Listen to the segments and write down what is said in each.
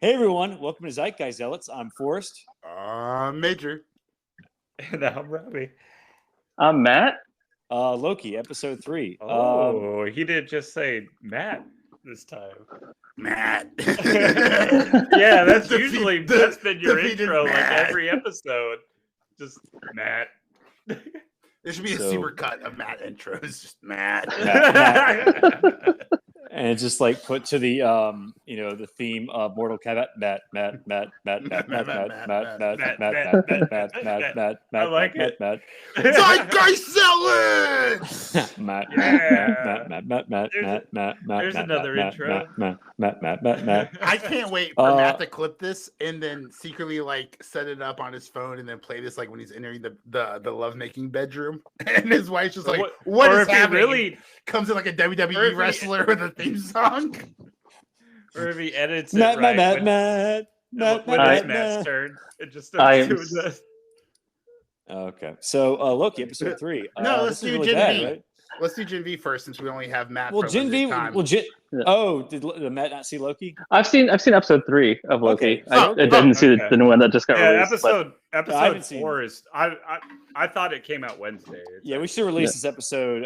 Hey everyone, welcome to Zeitgeist Zealots. I'm Forrest. Major. And I'm Robbie. I'm Matt. Loki, episode 3. Oh, he didn't just say Matt this time. Matt. Yeah, that's usually that's been your defeated intro like Matt. every episode. Just Matt. There should be a So- super cut of Matt intros. Just Matt. And it's just like put to the the theme of Mortal Kombat. Matt. I like it. Zeitgeist Zealots! Matt. There's another intro. Matt. I can't wait for Matt to clip this and then secretly like set it up on his phone and then play this like when he's entering the lovemaking bedroom and his wife's just like, what or is if he happening? really, Comes in like a Or WWE if he- wrestler with a theme song. or if he edits it right when it's Matt's turn, it just I starts am doing this. Okay, so Loki, episode 3. No, let's this is do really Gen bad, V. right? Let's do Gen V first since we only have Matt. Well, for Gen V. limited time. Well, Yeah. Oh, did Matt not see Loki? I've seen episode 3 of Loki. Okay. I didn't see okay. the new one that just got Yeah, released. but I episode haven't seen 4 is I thought it came out Wednesday. Yeah, we should release this episode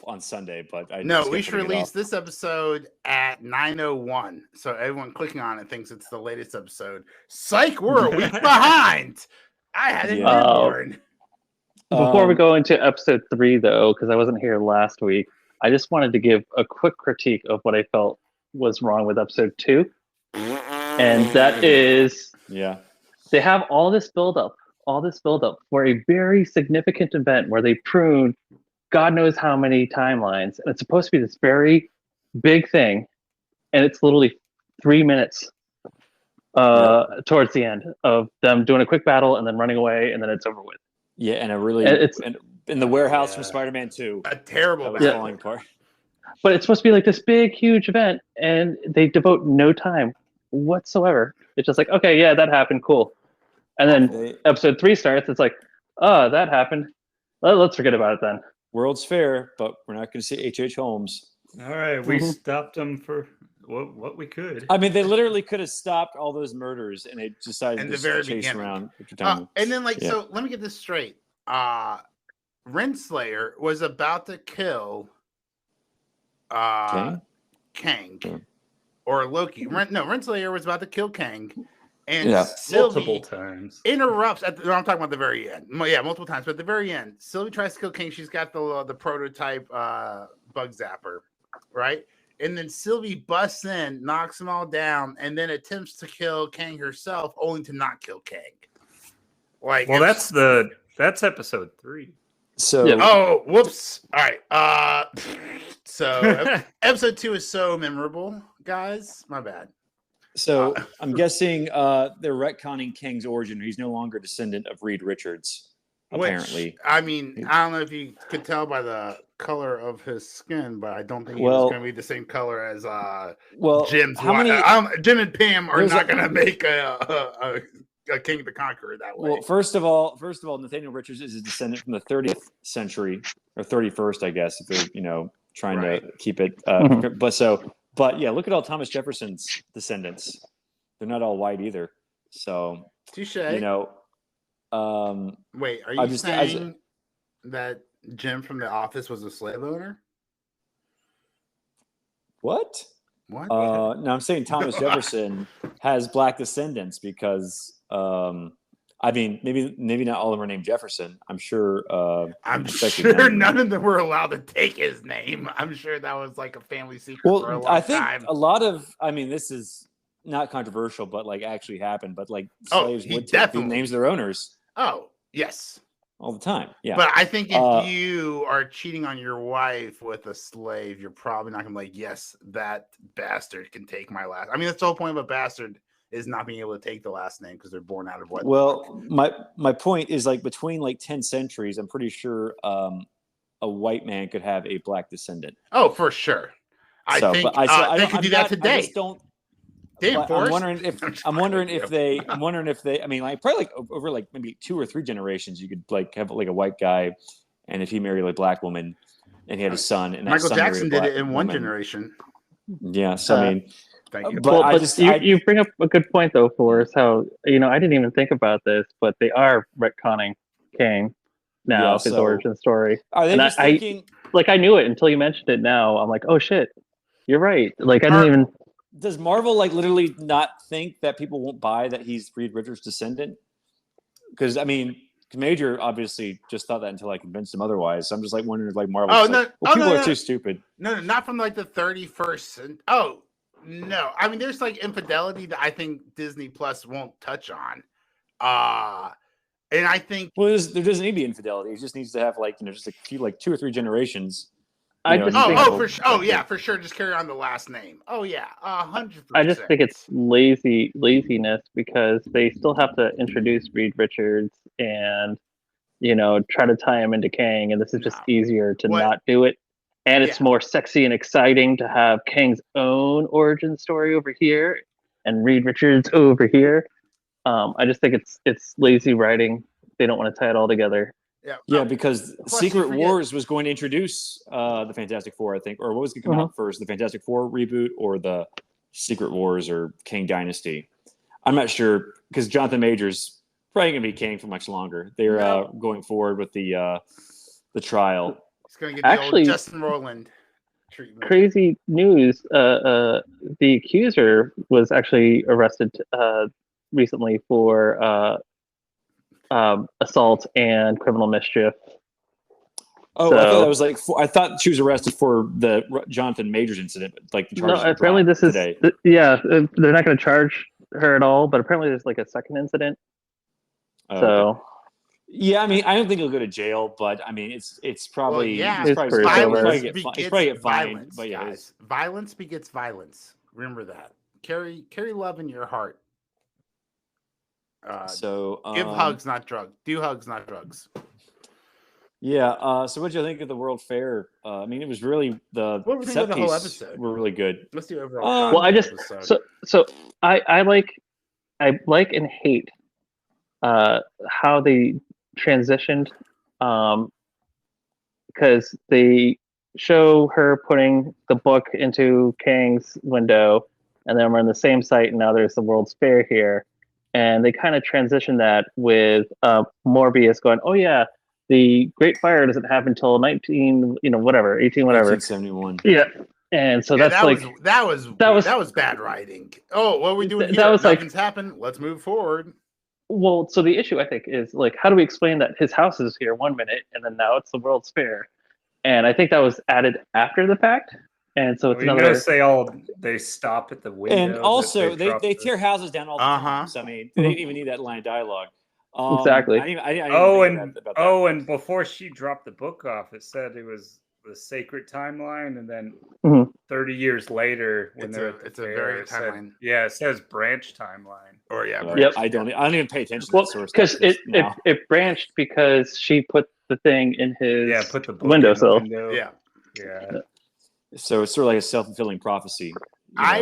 on Sunday, but No, we should release this episode at 9:01. So everyone clicking on it thinks it's the latest episode. Psych, we're a week behind. I had a Yeah. newborn. Before we go into episode 3, though, because I wasn't here last week, I just wanted to give a quick critique of what I felt was wrong with episode 2. And that is Yeah. they have all this buildup for a very significant event where they prune God knows how many timelines. And it's supposed to be this very big thing. And it's literally 3 minutes towards the end of them doing a quick battle and then running away, and then it's over with. Yeah, and a really It's- and in the warehouse Yeah. from Spider-Man 2. A terrible That was battle. falling apart. But it's supposed to be like this big, huge event, and they devote no time whatsoever. It's just like, okay, yeah, that happened, cool. And then They- episode 3 starts, it's like, oh, that happened. Let's forget about it then. World's Fair, but we're not going to see H.H. Holmes. All right, we Mhm. stopped them for what we could. I mean, they literally could have stopped all those murders, and they decided In to the just very chase beginning. around. Victor Thomas. And then like Yeah. so let me get this straight. Renslayer was about to kill Kang Yeah. or Loki. Renslayer was about to kill Kang. And Yeah. Sylvie Multiple times. interrupts I'm talking about the very end. Yeah, multiple times, but at the very end, Sylvie tries to kill King. She's got the prototype bug zapper, right? And then Sylvie busts in, knocks them all down, and then attempts to kill Kang herself, only to not kill Kang. Like, Well, it's- that's episode 3. So Yeah. oh, whoops. All right. So episode 2 is so memorable, guys. My bad. So I'm guessing they're retconning Kang's origin. He's no longer a descendant of Reed Richards, apparently. Which, I mean, I don't know if you could tell by the color of his skin, but I don't think he's Well- going to be the same color as Well, Jim's. how many? Jim and Pam are There's not a- going to make a King the Conqueror that way. Well, first of all, Nathaniel Richards is a descendant from the 30th century or 31st, I guess, if they're trying Right. to keep it. Mhm. But yeah, look at all Thomas Jefferson's descendants. They're not all white either. So Touche. Wait, Wait, are you I just- I just- saying that Jim from The Office was a slave owner? what? What? No, I'm saying Thomas Jefferson has black descendants because I mean, maybe not all of them are named Jefferson. I'm sure. I'm expecting sure them. none of them were allowed to take his name. I'm sure that was like a family secret for a Well, long I think time. a lot of. I mean, this is not controversial, but like actually happened. But like Oh, slaves he would take the definitely- names of their owners Oh, yes. all the time. Yeah. But I think if Uh, you are cheating on your wife with a slave, you're probably not gonna be like, yes, that bastard can take my last. I mean, that's the whole point of a bastard is not being able to take the last name because they're born out of wedlock. Well, my point is like between like 10 centuries, I'm pretty sure a white man could have a black descendant. Oh, for sure. I So, think but I they don't- could I'm do that not- I today. just don't. Damn, But Forrest. I'm wondering if I'm wondering if they. I mean, like probably like over like maybe 2 or 3 generations, you could like have like a white guy, and if he married like a black woman, and he had a son, and that Michael son married a Jackson did black it in one woman. generation. Yeah, so I mean, Thank you. But you bring up a good point though, Forrest. How I didn't even think about this, but they are retconning Kang now, his origin story. Are they just thinking? I knew it until you mentioned it. Now I'm like, oh shit, you're right. Like I didn't even. Does Marvel literally not think that people won't buy that he's Reed Richards' descendant? Because Major obviously just thought that until I convinced him otherwise. So I'm just wondering if Marvel. People are too stupid. No, not from the 31st. Oh no, there's infidelity that I think Disney Plus won't touch on. And I think there doesn't need to be infidelity. It just needs to have just a few 2 or 3 generations. For sure. Oh yeah, for sure. Just carry on the last name. Oh yeah, 100%. I just think it's laziness because they still have to introduce Reed Richards and try to tie him into Kang, and this is just easier to not do it. And it's more sexy and exciting to have Kang's own origin story over here and Reed Richards over here. I just think it's lazy writing. They don't want to tie it all together. Yeah, because Secret Wars was going to introduce the Fantastic Four, I think, or what was going to come out first, the Fantastic Four reboot or the Secret Wars or Kang Dynasty. I'm not sure because Jonathan Majors probably going to be Kang for much longer. They're going forward with the trial. It's going to get the old Justin Roiland treatment. Crazy news. The accuser was actually arrested recently for assault and criminal mischief. Oh, so, I thought that was I thought she was arrested for the Jonathan Majors incident. The charges. No, apparently this is today. They're not going to charge her at all. But apparently there's a second incident. So. Okay. Yeah, I don't think he'll go to jail, but it's probably it's probably get fined. But yeah, guys, violence begets violence. Remember that. Carry love in your heart. Give hugs, not drugs. Do hugs, not drugs. Yeah. So, what do you think of the World Fair? It was really the set piece whole episode? Were really good. Let's do overall. Well, I just I like and hate how they transitioned, because they show her putting the book into Kang's window, and then we're on the same site, and now there's the World's Fair here. And they kind of transition that with Morbius going, oh yeah, the Great Fire doesn't happen until 1871. Yeah, and so that was bad writing. Oh, what are we doing here? That was Nothing's happened. Let's move forward. Well, so the issue I think is how do we explain that his house is here 1 minute and then now it's the World's Fair? And I think that was added after the fact. And so it's another. They stop at the window. And also, they tear houses down all the time. So they didn't even need that line of dialogue. Exactly. And before she dropped the book off, it said it was the sacred timeline, and then 30 years later, when it's a very timeline. It says branch timeline. Or I don't even pay attention to that source. Because it branched because she put the thing in his windowsill. Yeah. So it's sort of like a self-fulfilling prophecy.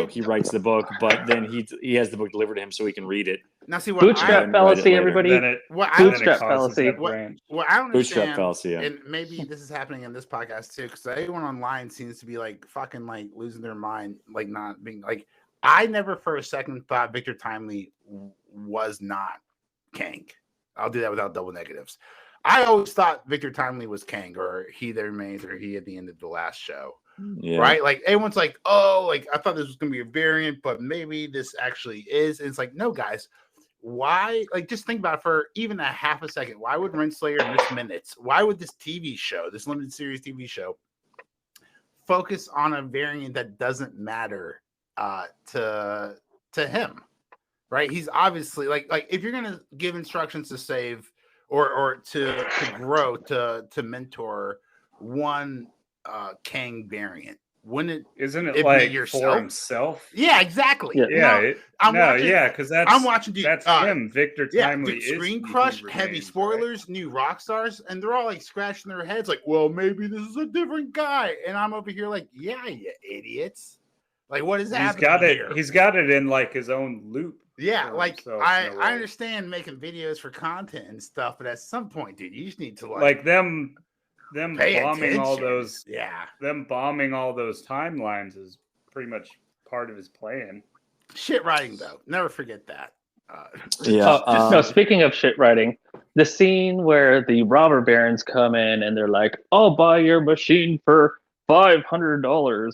He writes the book, but then he has the book delivered to him so he can read it. Now, see what bootstrap fallacy, everybody. Bootstrap fallacy. What I don't understand, and maybe this is happening in this podcast too, because everyone online seems to be fucking losing their mind, not being I never for a second thought Victor Timely was not Kang. I'll do that without double negatives. I always thought Victor Timely was Kang, or He That Remains, or he at the end of the last show. Yeah. Right? Everyone's I thought this was gonna be a variant, but maybe this actually is. And it's no, guys, why? Just think about it for even a half a second. Why would Renslayer miss minutes? Why would this TV show, this limited series TV show, focus on a variant that doesn't matter to him? Right? He's obviously if you're gonna give instructions to save or to grow, to mentor one Kang variant, wouldn't isn't it yourself? For himself? Yeah, exactly. Because I'm watching that's him. Victor Timely is Screen Crush, heavy spoilers, right? New rock stars, and they're all scratching their heads well, maybe this is a different guy, and I'm over here yeah, you idiots. What is that? He's got it in his own loop. Yeah, I understand making videos for content and stuff, but at some point, dude, you just need to them bombing attention. all those bombing all those timelines is pretty much part of his plan. Shit writing, though. Never forget that. No, speaking of shit writing, the scene where the robber barons come in and they're like, "I'll buy your machine for $500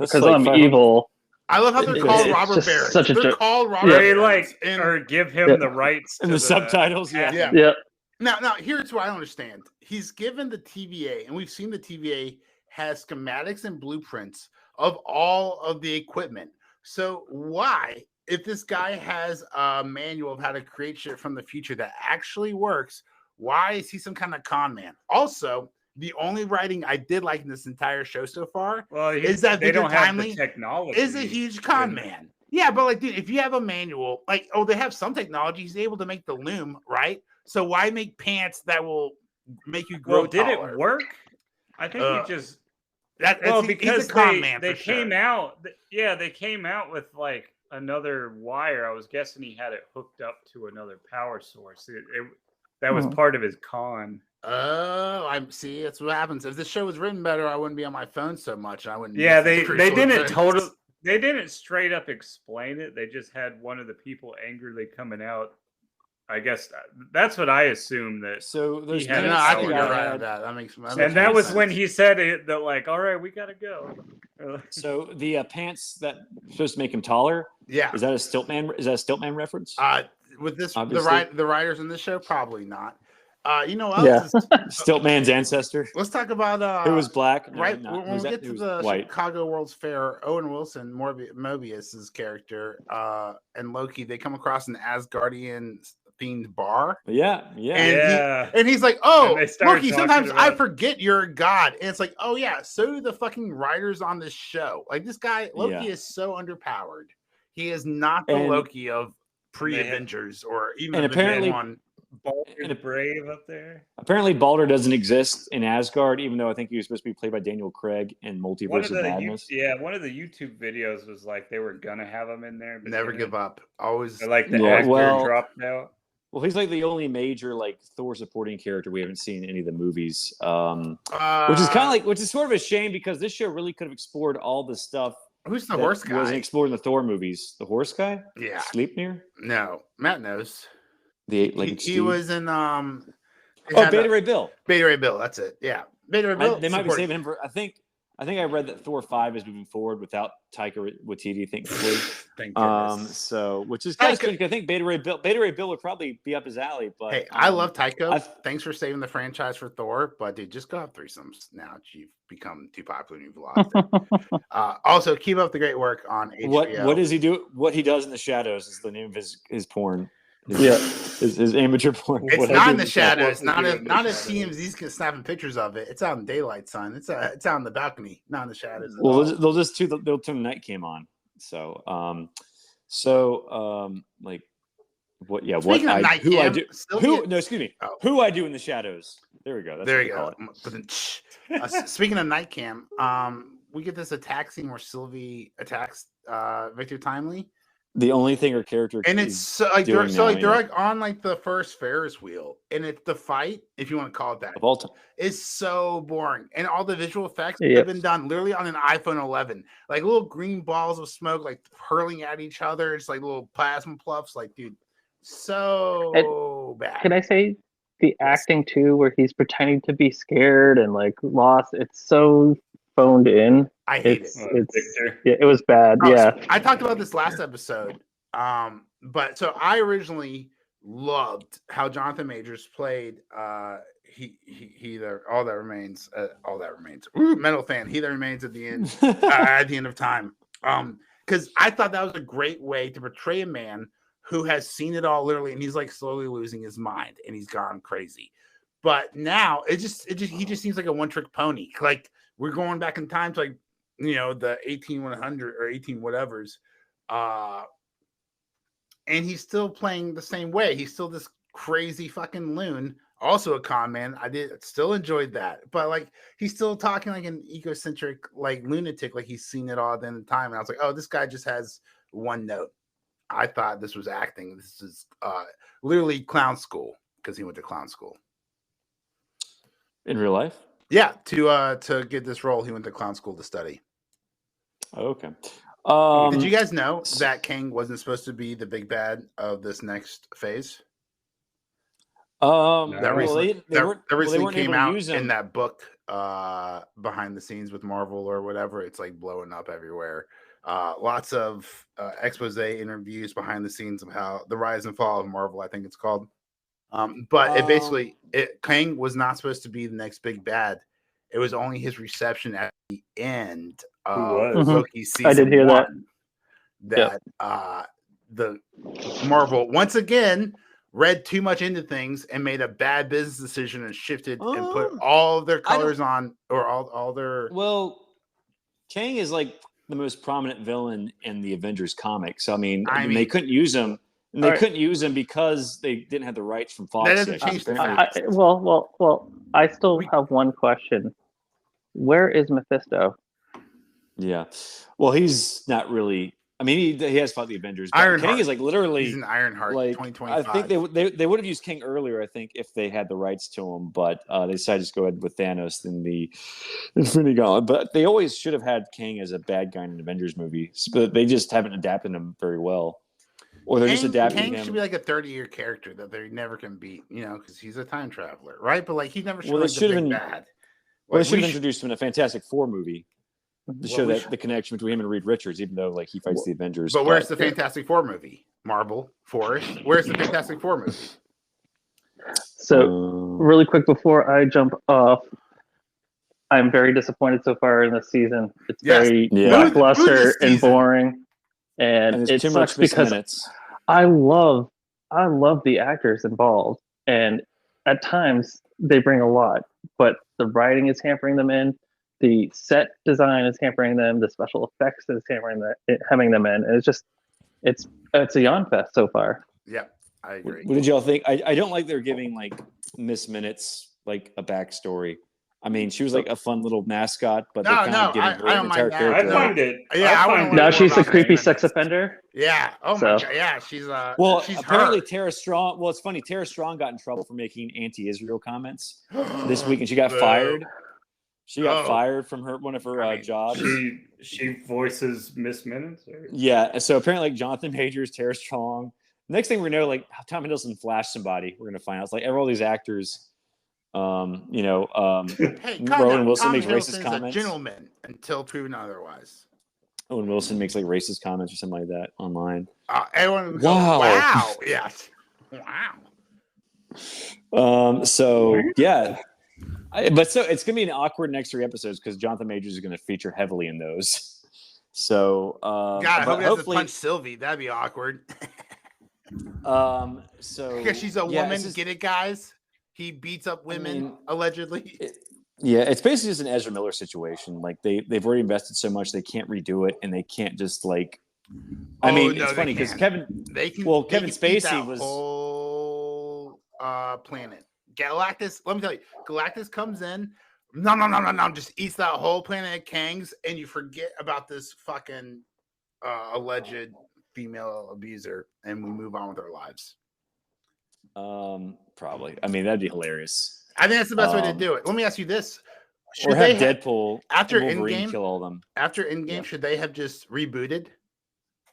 because I'm evil." I love how they're called robber barons. They're called robber barons. Or give him the rights in the subtitles. Yeah. Now, here's what I understand. He's given the TVA, and we've seen the TVA has schematics and blueprints of all of the equipment. So why, if this guy has a manual of how to create shit from the future that actually works, why is he some kind of con man? Also, the only writing I did like in this entire show so far is that they don't have the technology. Is a huge con man. Yeah, but like, dude, if you have a manual, like, they have some technology. He's able to make the loom, right? So why make pants that will make you grow taller? Did it work? I think he just because they came out. Yeah, they came out with like another wire. I was guessing he had it hooked up to another power source. That was part of his con. Oh, I see. That's what happens. If the show was written better, I wouldn't be on my phone so much. I wouldn't. Yeah, they didn't straight up explain it. They just had one of the people angrily coming out. I guess that's what I assume that. So there's I think you're right on that. That makes that was sense. When he said it. That like, all right, we gotta go. So the pants that supposed to make him taller. Yeah. Is that a Stiltman? Is that a Stiltman reference? With this, the writers in this show, probably not. You know what else? Stiltman's ancestor. Let's talk about who was black, right? When we get to the white. Chicago World's Fair, Owen Wilson, Mobius's character, and Loki, they come across an Asgardian themed bar. And he's like, "Oh, Loki, sometimes I forget you're a god." And it's like, "Oh yeah, so do the fucking writers on this show." Like, this guy Loki is so underpowered. He is not the Loki of pre-Avengers or even apparently one. Balder Brave up there. Apparently, Balder doesn't exist in Asgard, even though I think he was supposed to be played by Daniel Craig in Multiverse of Madness. One of the YouTube videos was like they were gonna have him in there, but never give up. Always like the actor dropped out. Well, he's like the only major like Thor supporting character we haven't seen in any of the movies, which is which is sort of a shame because this show really could have explored all the stuff. Who's the horse guy? Wasn't explored in the Thor movies. The horse guy? Yeah. Sleipnir? No, Matt knows. The eight-legged he was in Beta Ray Bill. Beta Ray Bill, that's it. Yeah. Beta Ray Bill. They might be saving him for I think I read that Thor 5 is moving forward without Taika Waititi, thankfully. Thank goodness. So which is kind of strange. I think Beta Ray Bill would probably be up his alley. But hey, I love Taika. Thanks for saving the franchise for Thor, but dude, just go have threesomes now. You've become too popular and you've lost it. Also, keep up the great work on HBO. What does he do? What he does in the shadows is the name of his porn. His amateur porn. It's not in the shadows. Not if TMZ's snapping pictures of it. It's out in daylight, son. It's out on the balcony, not in the shadows. Well, they'll turn the night cam on. So, like, what? Yeah, Speaking what of night cam, who I do in the shadows. There we go. That's there you go. Speaking of night cam, we get this attack scene where Sylvie attacks Victor Timely. The only thing her character and it's so like they're like on like the first Ferris wheel, and it's the fight, if you want to call it that, of all time, is so boring, and all the visual effects have been done literally on an iPhone 11, like little green balls of smoke like hurling at each other. It's like little plasma puffs, like dude, so bad. Can I say the acting too, where he's pretending to be scared and like lost? It's so phoned in. I hate it. It was bad. I talked about this last episode. But so I originally loved how Jonathan Majors played he there all that remains. Ooh, metal fan. He that remains at the end at the end of time. Because I thought that was a great way to portray a man who has seen it all literally, and he's like slowly losing his mind and he's gone crazy. But now he just seems like a one-trick pony. Like, we're going back in time to like, the 18100 or 18 whatevers. And he's still playing the same way. He's still this crazy fucking loon, also a con man. I still enjoyed that. But like, he's still talking like an egocentric, like lunatic, like he's seen it all at the end of time. And I was like, oh, this guy just has one note. I thought this was acting. This is literally clown school, because he went to clown school. In real life? Yeah, to get this role, he went to clown school to study. Okay. Did you guys know that Kang wasn't supposed to be the big bad of this next phase? That recently came out in that book behind the scenes with Marvel or whatever. It's like blowing up everywhere. Lots of expose interviews behind the scenes of how the rise and fall of Marvel, I think it's called. But it basically, Kang was not supposed to be the next big bad. It was only his reception at the end of Loki season I did hear 1 that the Marvel once again read too much into things and made a bad business decision and shifted and put all of their colors on, or all their. Well, Kang is like the most prominent villain in the Avengers comics. So, I mean they couldn't use him. And they couldn't use him because they didn't have the rights from Fox. That doesn't change the fact. Well, I still have one question. Where is Mephisto? Yeah. Well, he's not really. I mean, he has fought the Avengers. But King is like literally. He's an Ironheart. Like 2025. I think they would have used King earlier. I think if they had the rights to him, but they decided to just go ahead with Thanos in the Infinity Gauntlet. But they always should have had King as a bad guy in an Avengers movie, but they just haven't adapted him very well. Or they're just adapting him. Kang should be like a 30-year character that they never can beat, because he's a time traveler, right? But like he never should have been bad. Well, they should have introduced him in a Fantastic Four movie to show that the connection between him and Reed Richards, even though like he fights the Avengers. But where's the Fantastic Four movie? Marble, Forrest. Where's the Fantastic Four movie? So, really quick before I jump off, I'm very disappointed so far in this season. It's very lackluster and boring. And it sucks because I love the actors involved, and at times they bring a lot, but the writing is hampering them in, the set design is hampering them, the special effects is hemming them in, and it's a yawn fest so far. Yeah, I agree. What did y'all think? I don't like they're giving like Miss Minutes like a backstory. I mean, she was like a fun little mascot, but they're kind of giving her an entire character. I find it. Yeah, now she's a creepy sex offender. Yeah. Oh my god. Yeah, she's she's apparently Tara Strong. Well, it's funny. Tara Strong got in trouble for making anti-Israel comments this week, and she got fired. She got fired from one of her jobs. She voices Miss Minutes. Yeah. So apparently, like Jonathan Majors, Tara Strong. Next thing we know, like Tom Hiddleston flashed somebody. We're gonna find out. It's like all these actors. Hey, Rowan Wilson makes racist comments. A gentleman until proven otherwise. Owen Wilson makes like racist comments or something like that online. Everyone goes, wow. Yes. Wow. So yeah. But it's gonna be an awkward next 3 episodes because Jonathan Majors is gonna feature heavily in those. So God, I hope he has to punch Sylvie. That'd be awkward. Because she's a woman, get it, guys? He beats up women, allegedly. It's basically just an Ezra Miller situation. Like they've already invested so much, they can't redo it, and they can't just like. It's funny because Kevin Spacey was whole planet. Galactus. Let me tell you, Galactus comes in. No, just eats that whole planet of Kangs, and you forget about this fucking alleged female abuser, and we move on with our lives. Probably. I mean, that'd be hilarious. I think that's the best way to do it. Let me ask you this: or have Deadpool after Endgame kill all of them? After Endgame, should they have just rebooted?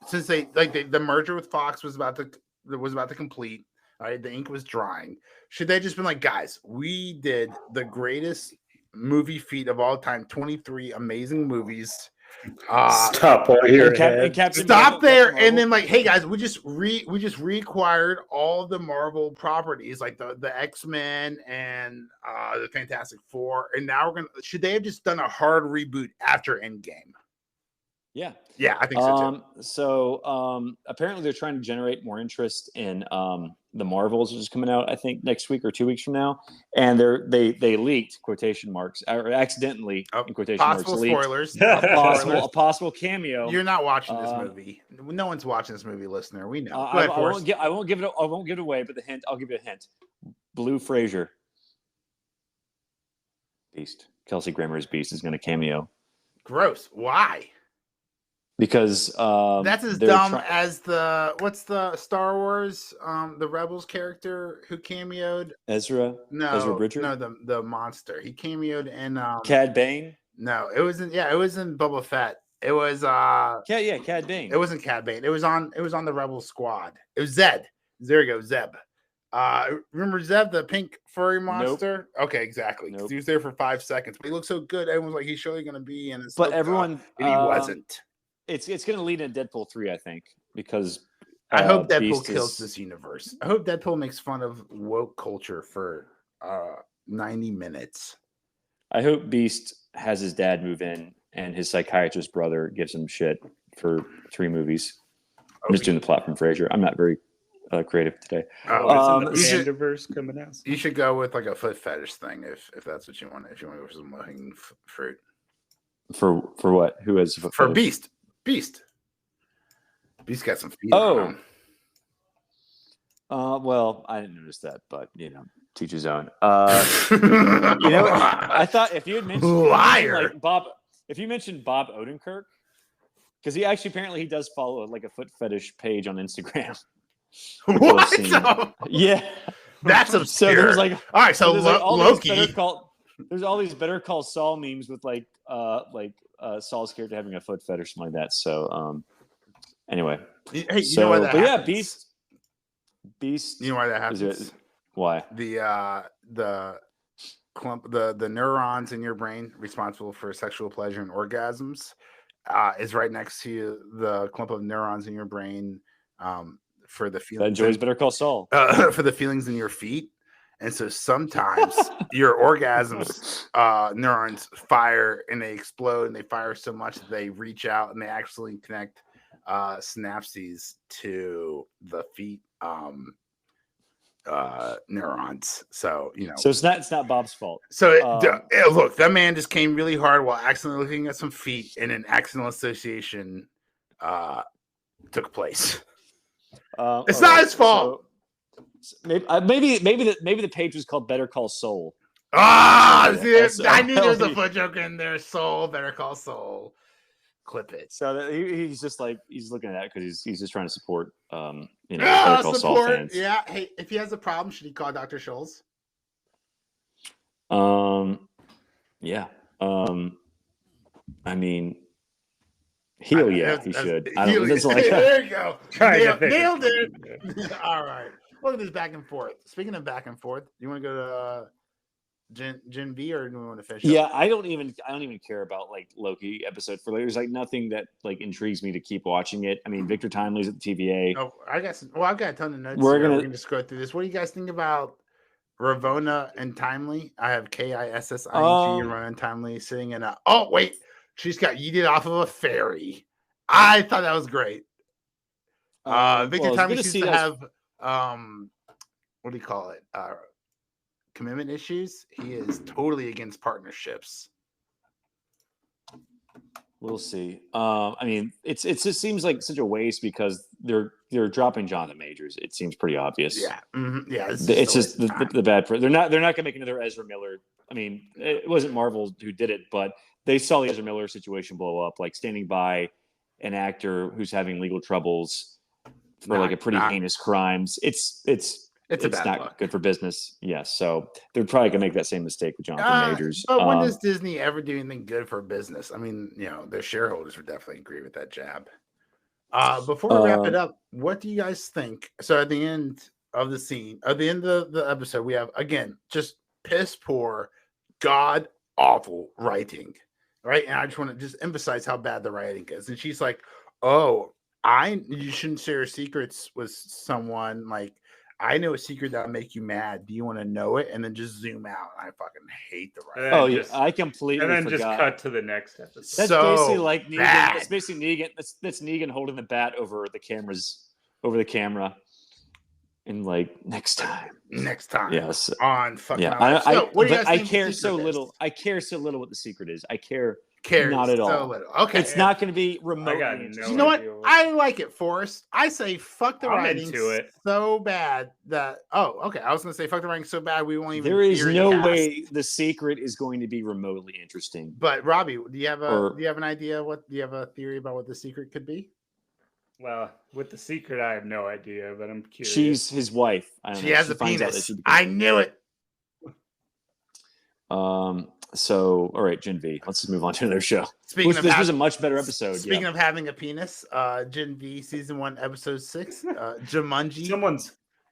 Since the merger with Fox was about to complete, all right, the ink was drying. Should they just been like, guys, we did the greatest movie feat of all time, 23 amazing movies. Stop while you're Stop there, and then like, hey guys, we just reacquired all the Marvel properties, like the X-Men and the Fantastic Four, and now should they have just done a hard reboot after Endgame? Yeah, I think so too. So apparently they're trying to generate more interest in the Marvels, which is coming out, I think, next week or 2 weeks from now. And they leaked quotation marks or accidentally in quotation marks. Spoilers. A possible cameo. You're not watching this movie. No one's watching this movie, listener. We know. I won't give it away, but I'll give you a hint. Blue Fraser. Beast. Kelsey Grammer's Beast is going to cameo. Gross. Why? Because that's as dumb as what's the Star Wars the Rebels character who cameoed Ezra Bridger? No, the monster. He cameoed in Cad Bane? No, it was in Boba Fett, It was Cad Bane. It wasn't Cad Bane. It was on the Rebel Squad. It was Zed. There you go, Zeb. Remember Zeb, the pink furry monster? Nope. Okay, exactly. Nope. He was there for 5 seconds, but he looked so good. Everyone was like, he's surely going to be in. But everyone, and he wasn't. It's going to lead into Deadpool 3, I think, because I hope Deadpool kills this universe. I hope Deadpool makes fun of woke culture for 90 minutes. I hope Beast has his dad move in and his psychiatrist brother gives him shit for 3 movies. I'm just doing the plot from Frasier. I'm not very creative today. Isn't the Pandaverse coming out? You should go with like a foot fetish thing if that's what you want. If you want to go for some low-hanging fruit. For what? Who has for fetish? Beast got some feet. Oh. Well, I didn't notice that, but teach his own. I thought if you had mentioned Bob, if you mentioned Bob Odenkirk, because he apparently does follow like a foot fetish page on Instagram. What? Yeah, that's absurd. So there's like, all right, so Loki. There's all these Better Call Saul memes with Saul's character having a foot fetish, something like that. So, anyway, hey, you know why that happens? Beast. You know why that happens? Why? The clump, the neurons in your brain responsible for sexual pleasure and orgasms, is right next to the clump of neurons in your brain. For the feelings that enjoys Better Call Saul. For the feelings in your feet. And so sometimes your orgasms neurons fire and they explode and they fire so much that they reach out and they actually connect synapses to the feet neurons. So so it's not Bob's fault. So look, that man just came really hard while accidentally looking at some feet and an accidental association took place. It's not his fault. So maybe the page was called Better Call Soul. I knew there was a foot joke in there. Soul, Better Call Soul. Clip it. So he's just like he's looking at that because he's just trying to support Better Call Saul fans. Yeah. Hey, if he has a problem, should he call Dr. Scholl's? Yeah. I mean. He should. There you go. Nailed it. All right. Look at this back and forth. Speaking of back and forth, do you want to go to Gen V or do we want to finish? Yeah, I don't even care about like Loki episode 4. There's like nothing that like intrigues me to keep watching it. I mean, Victor Timely's at the TVA. Oh, I've got a ton of notes. We can just go through this. What do you guys think about Ravonna and Timely? I have Kissing Ravonna and Timely sitting in a. Oh wait. She's got yeeted off of a ferry. I thought that was great. Victor Timely seems to have what do you call it? Commitment issues. He is totally against partnerships. We'll see. I mean, it just seems like such a waste because they're dropping Jonathan Majors. It seems pretty obvious. Yeah, yeah. It's just the bad. They're not going to make another Ezra Miller. I mean, it wasn't Marvel who did it, but they saw the Ezra Miller situation blow up, like standing by an actor who's having legal troubles for like a pretty heinous crimes. It's not good for business. Yes. Yeah, so they're probably gonna make that same mistake with Jonathan Majors. But when does Disney ever do anything good for business? I mean, their shareholders would definitely agree with that jab. Before we wrap it up, what do you guys think? So at the end of the scene, at the end of the episode, we have again just piss poor, god awful writing. Right. And I just want to just emphasize how bad the writing is. And she's like, oh, you shouldn't share secrets with someone. Like, I know a secret that'll make you mad. Do you want to know it? And then just zoom out. I fucking hate the writing. Oh, yeah. I completely And then forgot. Just cut to the next episode. That's basically like Negan. That's basically Negan. That's Negan holding the bat over the camera. And like next time. Yes. On fucking. Yeah. I care so little. I care so little what the secret is. I care not at all. So little. Okay. It's not going to be remotely. You know what? I like it, Forrest. I say fuck the writing so bad that. Oh, okay. I was going to say fuck the writing so bad we won't even. There is no way the secret is going to be remotely interesting. But Robbie, do you have an idea? Do you have a theory about what the secret could be? Well, with the secret, I have no idea, but I'm curious. She's his wife. She has a penis. I knew it. So, all right, Gen V. Let's just move on to another show. This was a much better episode. Speaking of having a penis, Gen V season 1, episode 6, Jumanji.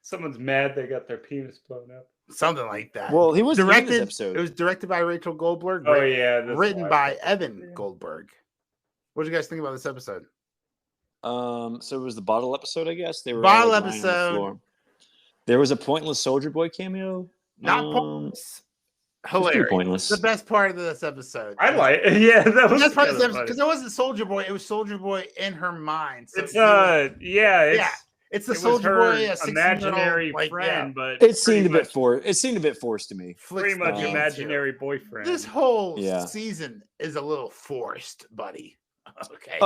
Someone's mad they got their penis blown up. Something like that. Well, he was directed. In this episode. It was directed by Rachel Goldberg. Written by Evan Goldberg. What did you guys think about this episode? So it was the bottle episode, I guess. They were bottle episode. There was a pointless Soldier Boy cameo. Not pointless. Hilarious. Pointless. The best part of this episode. I like it. Yeah, that was the best part of this episode because it wasn't Soldier Boy. It was Soldier Boy in her mind. So it's it's the Soldier Boy, imaginary friend, but it seemed a bit forced. It seemed a bit forced to me. Pretty much imaginary boyfriend. This whole season is a little forced, buddy. Okay.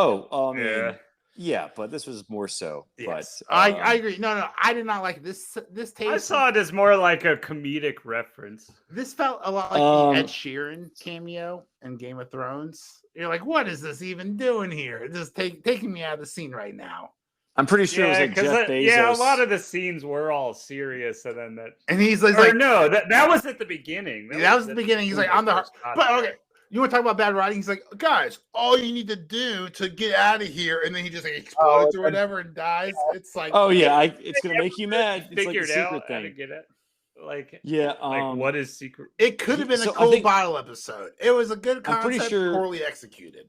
Yeah, but this was more so. Yes. But I agree. No, I did not like this. This taste. I saw it as more like a comedic reference. This felt a lot like the Ed Sheeran cameo in Game of Thrones. You're like, what is this even doing here? This is taking me out of the scene right now. I'm pretty sure it was like Jeff Bezos. Yeah, a lot of the scenes were all serious, and then and he's like, no, that was at the beginning. That was the beginning. He's like, on the but okay. You want to talk about bad writing? He's like, guys, all you need to do to get out of here, and then he just like explodes or whatever and dies. It's like, it's gonna make you mad. It's like a secret thing. To get it. Like, what is secret? It could have been a cool bottle episode. It was a good concept, I'm pretty sure, poorly executed.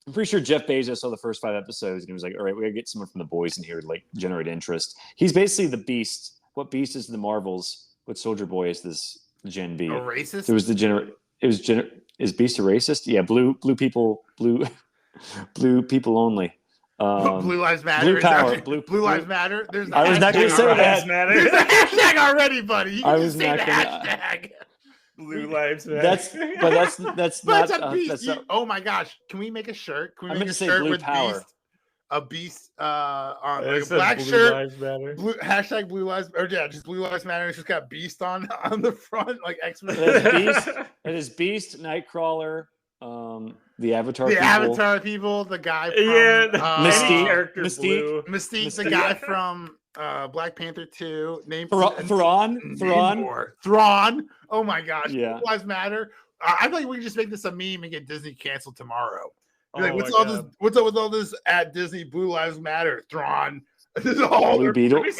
I'm pretty sure Jeff Bezos saw the first 5 episodes and he was like, all right, we gotta get someone from the boys in here to like generate interest. He's basically the Beast. What Beast is the Marvels? What Soldier Boy is this Gen B? A racist? It was Is Beast a racist? Yeah, blue people only. Blue Lives Matter. Blue power. Blue Lives Matter. There's I was not going to say that. There's a hashtag already, buddy. I was not going to hashtag. Blue Lives Matter. That's not. Oh my gosh! Can we make a shirt? Can we make a say shirt blue with power. Beast? A Beast on like a black shirt. Hashtag Blue Lives, or just Blue Lives Matter. It's just got Beast on the front, like X-Men. It is Beast, Nightcrawler, the Avatar. Avatar people. The guy from Mystique, the guy from Black Panther 2. Named Thrawn. Oh my gosh! Yeah. Blue Lives Matter. I feel like we can just make this a meme and get Disney canceled tomorrow. Like, what's up with all this at Disney? Blue Lives Matter, Thrawn. This is all Blue Beetle. Let me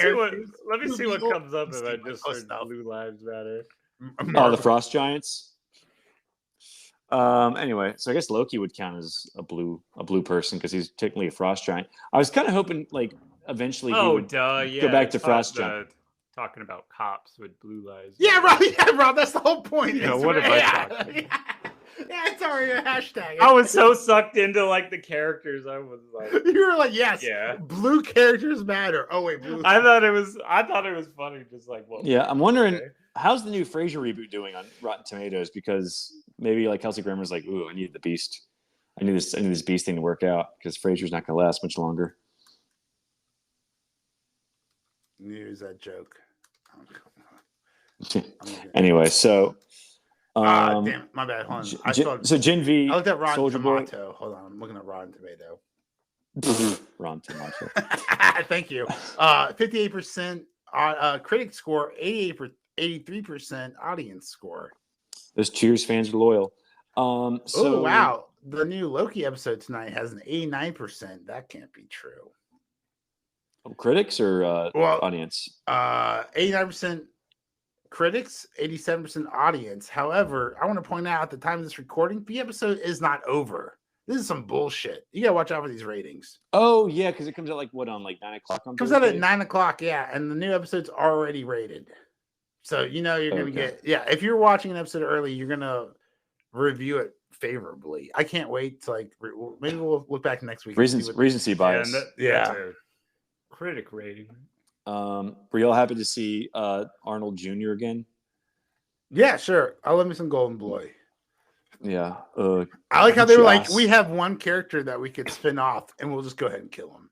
see what comes up if I just heard Blue Lives Matter. The Frost Giants. Anyway, so I guess Loki would count as a blue person because he's technically a Frost Giant. I was kind of hoping like eventually he would go back to Frost Giant. Talking about cops with blue lives. Yeah, Rob. That's the whole point. What am I talking? Yeah, it's already a hashtag. I was so sucked into like the characters. I was like, you were like, yes, blue characters matter. Oh wait, blue. I thought it was funny. Just like, well, yeah, I'm wondering how's the new Frasier reboot doing on Rotten Tomatoes because maybe like Kelsey Grammer's like, ooh, I need the Beast. I need this Beast thing to work out because Frasier's not going to last much longer. Use that joke. Anyway, so. Damn it, my bad. Hold on. So Gen V. I looked at Rotten Soldier Tomato. Boy. Hold on, I'm looking at Rotten Tomato. Rotten Tomato. Thank you. 58% critic score, 83% audience score. Those Cheers fans are loyal. Oh wow! The new Loki episode tonight has an 89%. That can't be true. Critics or audience? 89%. Critics, 87% audience. However, I want to point out at the time of this recording, the episode is not over. This is some bullshit. You gotta watch out for these ratings. Oh yeah, because it comes out like what on like 9 o'clock on. Comes out at 9 o'clock, yeah, and the new episode's already rated. So you're gonna get if you're watching an episode early, you're gonna review it favorably. I can't wait to maybe we'll look back next week. Recency bias. Yeah. Critic rating. Were y'all happy to see Arnold Jr. again? Yeah, sure. I'll let me some Golden Boy. Yeah. I like how they were like, we have one character that we could spin off, and we'll just go ahead and kill him.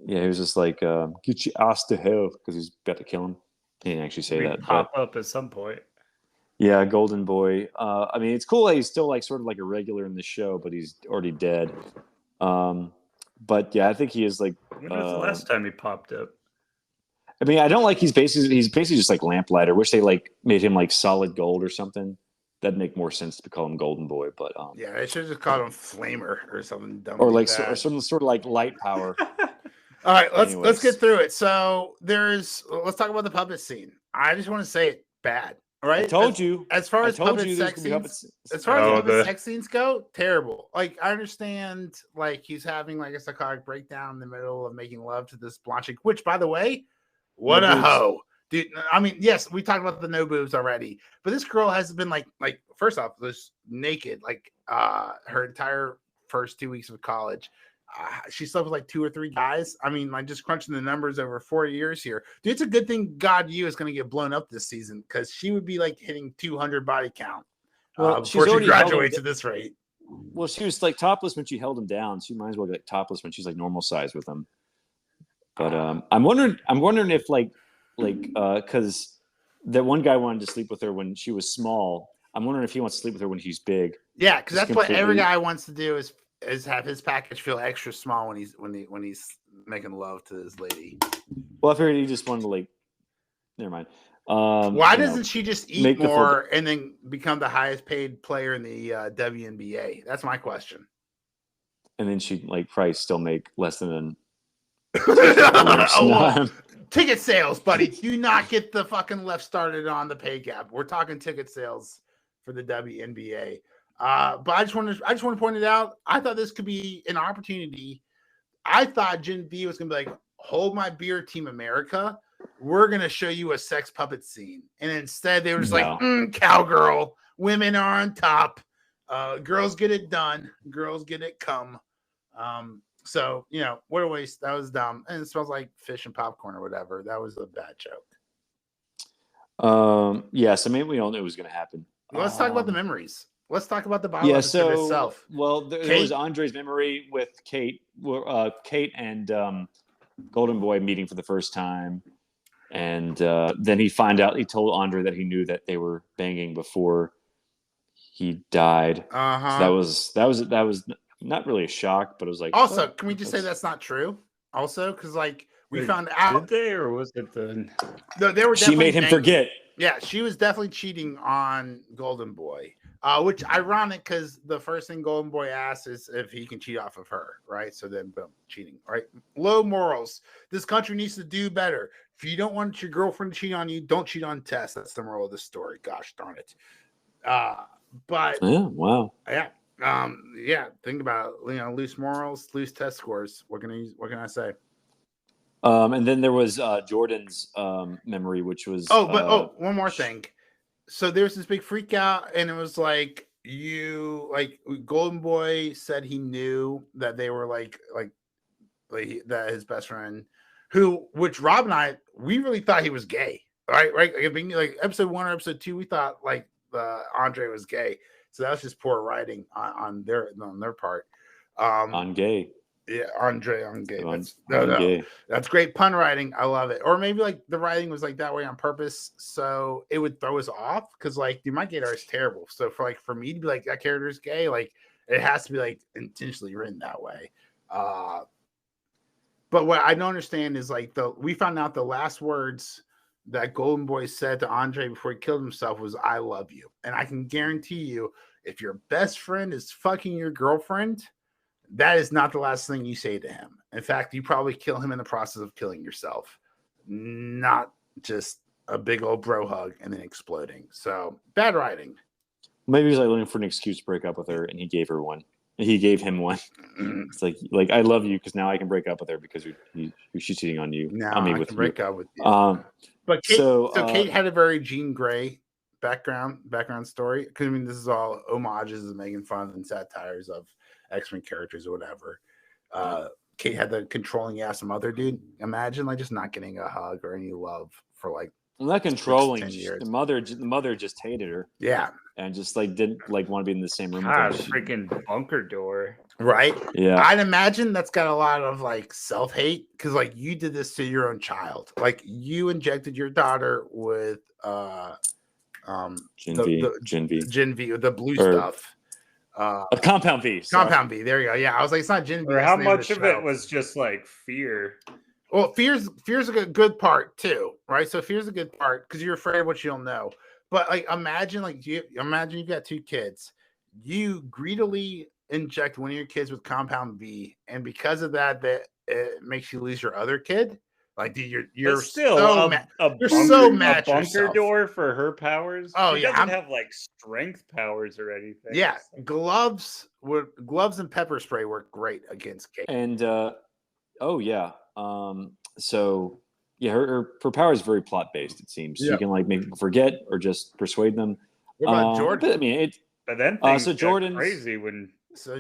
Yeah, he was just like, get your ass to hell because he's about to kill him. He didn't actually say that. Pop up at some point. Yeah, Golden Boy. I mean, it's cool that he's still like sort of like a regular in the show, but he's already dead. But yeah, I think he is like. When was the last time he popped up? I mean, I don't like he's basically just like Lamplighter. Wish they like made him like solid gold or something. that'd make more sense to call him Golden Boy. But yeah, I should have just called him Flamer or something dumb, or like or some sort of like light power. All right, let's get through it. So let's talk about the puppet scene. I just want to say it bad. All right, I told you. As far as puppet sex scenes, sex scenes go, terrible. Like I understand, like he's having like a psychotic breakdown in the middle of making love to this blonde chick. Which, by the way, what a hoe, dude. I mean, yes, we talked about the no boobs already, but this girl has been like first off, was naked like her entire first 2 weeks of college. She slept with like 2 or 3 guys. I mean, like just crunching the numbers over 4 years here. Dude, it's a good thing God U is going to get blown up this season because she would be like hitting 200 body count before she graduates at this rate. Well, she was like topless when she held him down. She might as well get like, topless when she's like normal size with him. But I'm wondering if because that one guy wanted to sleep with her when she was small. I'm wondering if he wants to sleep with her when he's big. Yeah, because that's what every guy wants to do is have his package feel extra small when he's making love to his lady. Well, I figured he just wanted to like. Never mind. Why doesn't she just eat more and then become the highest paid player in the WNBA? That's my question. And then she'd like probably still make less than ticket sales, buddy. Do not get the fucking left started on the pay gap. We're talking ticket sales for the WNBA. But I just want to point it out. I thought this could be an opportunity. I thought Gen V was going to be like, hold my beer, Team America. We're going to show you a sex puppet scene. And instead they were just like, cowgirl. Women are on top. Girls get it done. Girls get it come. So, what a waste. That was dumb. And it smells like fish and popcorn or whatever. That was a bad joke. Yes. I mean, we all knew it was going to happen. Let's talk about the memories. Let's talk about the Bible itself. Well, there was Andre's memory with Kate and Golden Boy meeting for the first time, and then he told Andre that he knew that they were banging before he died. So that was not really a shock, but it was like. Also, can we just say that's not true? Also, because we found out. Did they, or was it No, they were. She made him forget. Yeah, she was definitely cheating on Golden Boy. Which ironic because the first thing Golden Boy asks is if he can cheat off of her, right? So then, boom, cheating, right? Low morals. This country needs to do better. If you don't want your girlfriend to cheat on you, don't cheat on Tess. That's the moral of the story. Gosh darn it. But yeah, wow. Yeah. Think about it. Loose morals, loose test scores. What can I say? And then there was Jordan's memory, which was one more thing. So there's this big freak out, and it was like Golden Boy said he knew that they were like that his best friend, which Rob and I, we really thought he was gay, right? Like episode 1 or episode 2, we thought Andre was gay, so that was just poor writing on their part. On gay. Yeah, Andre on gay. That's great pun writing. I love it. Or maybe the writing was that way on purpose, so it would throw us off because my gaydar is terrible. So for me to be like that character is gay, it has to be intentionally written that way. But what I don't understand is we found out the last words that Golden Boy said to Andre before he killed himself was "I love you," and I can guarantee you, if your best friend is fucking your girlfriend, that is not the last thing you say to him. In fact, you probably kill him in the process of killing yourself, not just a big old bro hug and then exploding. So bad writing. Maybe he was looking for an excuse to break up with her, and he gave her one. He gave him one. It's like I love you because now I can break up with her because she's cheating on you. Now I can break up with you. But Kate, Kate had a very Jean Grey background story. Because this is all homages and making fun and satires of X-Men characters or whatever. Kate had the controlling ass mother, dude. Imagine just not getting a hug or any love for not controlling. The mother just hated her. Yeah, and just didn't want to be in the same room. God, with her. Freaking bunker door. Right. Yeah. I'd imagine that's got a lot of self-hate because you did this to your own child. You injected your daughter with Gen V, the blue stuff. Compound V. Sorry. Compound V. There you go. Yeah, I was it's not Gen V. Or how much of it was just fear? Well, fear's a good part too, right? So fear's a good part because you're afraid of what you don't know. But like, imagine you've got 2 kids. You greedily inject one of your kids with compound V, and because of that it makes you lose your other kid. Like, dude, you're still so you're so mad a bunker door for her powers. Oh, she doesn't have like strength powers or anything. Yeah, gloves and pepper spray work great against Kate. And so yeah, her power is very plot based. It seems she can like make people forget or just persuade them. What about Jordan? But, I mean, but then things so Jordan's crazy when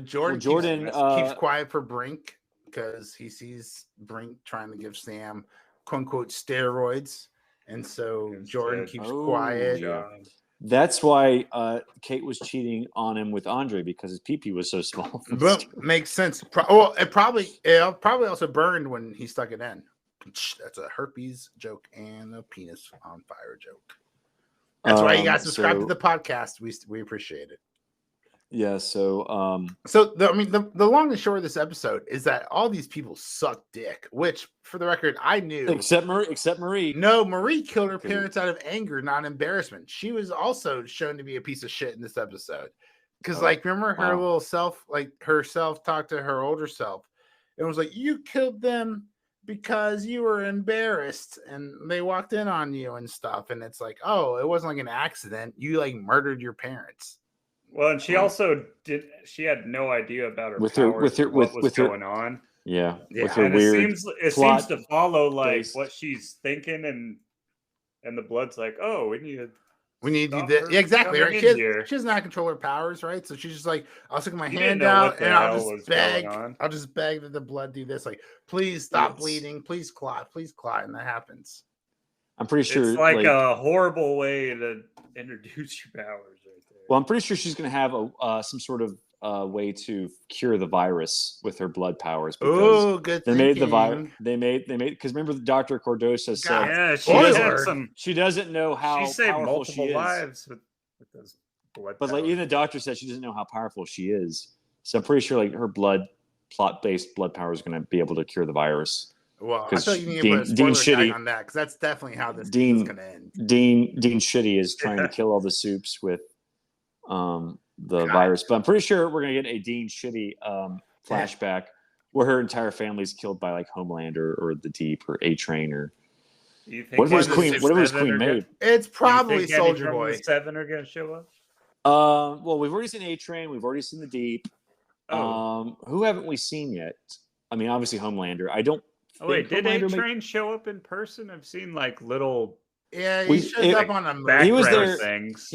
Jordan keeps quiet for Brink because he sees Brink trying to give Sam "quote unquote" steroids, and so Jordan keeps quiet. Yeah. That's why Kate was cheating on him with Andre, because his pee-pee was so small. But makes sense. It probably also burned when he stuck it in. That's a herpes joke and a penis on fire joke. That's why you guys subscribe to the podcast. We appreciate it. Yeah. So the long and short of this episode is that all these people suck dick, which, for the record, I knew. Except Marie. No, Marie killed her parents out of anger, not embarrassment. She was also shown to be a piece of shit in this episode. Because, remember her little self, her self talked to her older self. It was like, you killed them because you were embarrassed and they walked in on you and stuff. And it's like, oh, it wasn't like an accident. You murdered your parents. Well, and she also she had no idea about her powers, what was going on. Yeah. With her weird it seems to follow what she's thinking, and the blood's like, oh, we need to do this. Yeah, exactly. Right. She doesn't know how to control her powers, right? So she's just like, I'll stick my hand out and I'll just beg. I'll just beg that the blood do this. Like, please stop bleeding. Please clot. And that happens. I'm pretty sure it's like a horrible way to introduce your powers. Well, I'm pretty sure she's going to have some sort of way to cure the virus with her blood powers. Oh, good. They made the virus. They made because remember, Dr. Cordosa said, she doesn't know how powerful she is. Lives with those blood but powers. Even the doctor said she doesn't know how powerful she is. So I'm pretty sure her plot-based blood power is going to be able to cure the virus. Well, I thought you need to put a spoiler tag on that, because that's definitely how this is going to end. Dean Shitty is trying to kill all the soups with the virus, but I'm pretty sure we're gonna get a Dean Shitty flashback where her entire family's killed by Homelander or the Deep or A-Train or whatever his queen made. It's probably Soldier Boy. 7 are gonna show up. Well, we've already seen A-Train, we've already seen the Deep. Who haven't we seen yet? I mean, obviously Homelander. I don't. Wait, did A-Train show up in person? I've seen little. Yeah, he shows up on a background. He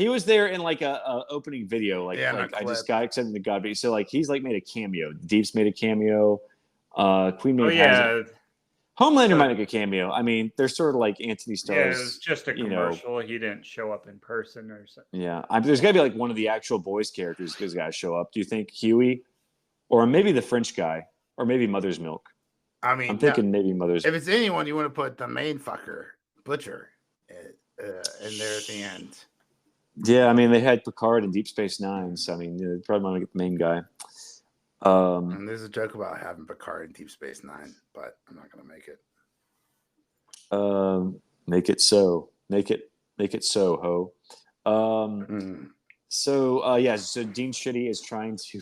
was there in a opening video. I just got accepted to God, but so he's made a cameo. Deep's made a cameo. Queen Maeve hasn't. Homelander might make a cameo. I mean, they're sort of like Anthony Starr's. Yeah, it was just a commercial. He didn't show up in person or something. Yeah, there's got to be one of the actual boys characters who's got to show up. Do you think Huey, or maybe the French guy, or maybe Mother's Milk? I mean, I'm thinking maybe Mother's. If it's anyone, you want to put the main fucker, Butcher, in there at the end. Yeah, I mean, they had Picard and Deep Space Nine, so I mean, they probably want to get the main guy. And there's a joke about having Picard in Deep Space Nine, but I'm not going to make it. Make it so. Make it so, ho. So Dean Shitty is trying to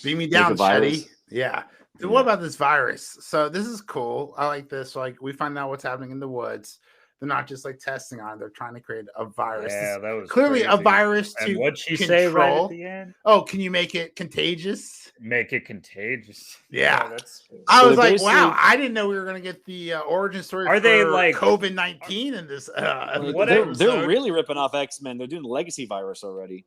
beat me down, Shitty. Yeah. So what about this virus? So this is cool. I like this. We find out what's happening in the woods. They're not just testing on it. They're trying to create a virus. Yeah, that was clearly crazy. A virus to what'd she control. Say right at the end? Oh, can you make it contagious? Make it contagious. Yeah. I was like, wow, I didn't know we were going to get the origin story for COVID-19 in this. They're really ripping off X-Men. They're doing the legacy virus already.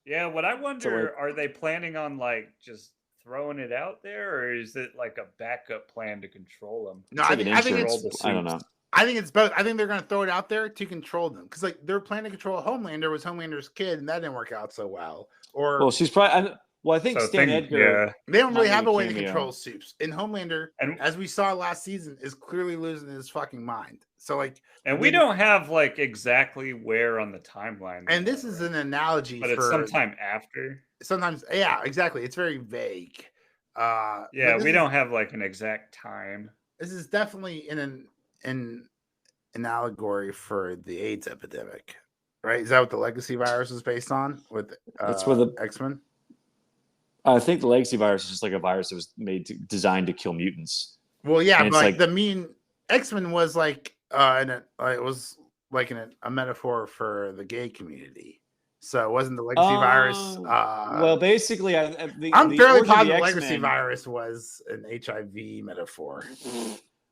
Yeah, what I wonder, are they planning on just throwing it out there, or is it a backup plan to control them? No, I think it's. I don't know. I think it's both. I think they're going to throw it out there to control them, because their plan to control Homelander was Homelander's kid, and that didn't work out so well. She's probably. I think Stan Edgar. They don't really have a way to control soups. And Homelander, as we saw last season, is clearly losing his fucking mind. So and we don't have exactly where on the timeline. And this is an analogy, but it's sometime after. Sometimes, yeah, exactly. It's very vague. We don't have an exact time. This is definitely an allegory for the AIDS epidemic. Right? Is that what the legacy virus is based on with That's where the X-Men? I think the legacy virus is just like a virus that was designed to kill mutants. Well, yeah, but like the mean X-Men was like it was like a metaphor for the gay community. So it wasn't the legacy virus. Well, basically, I'm fairly positive the legacy virus was an HIV metaphor.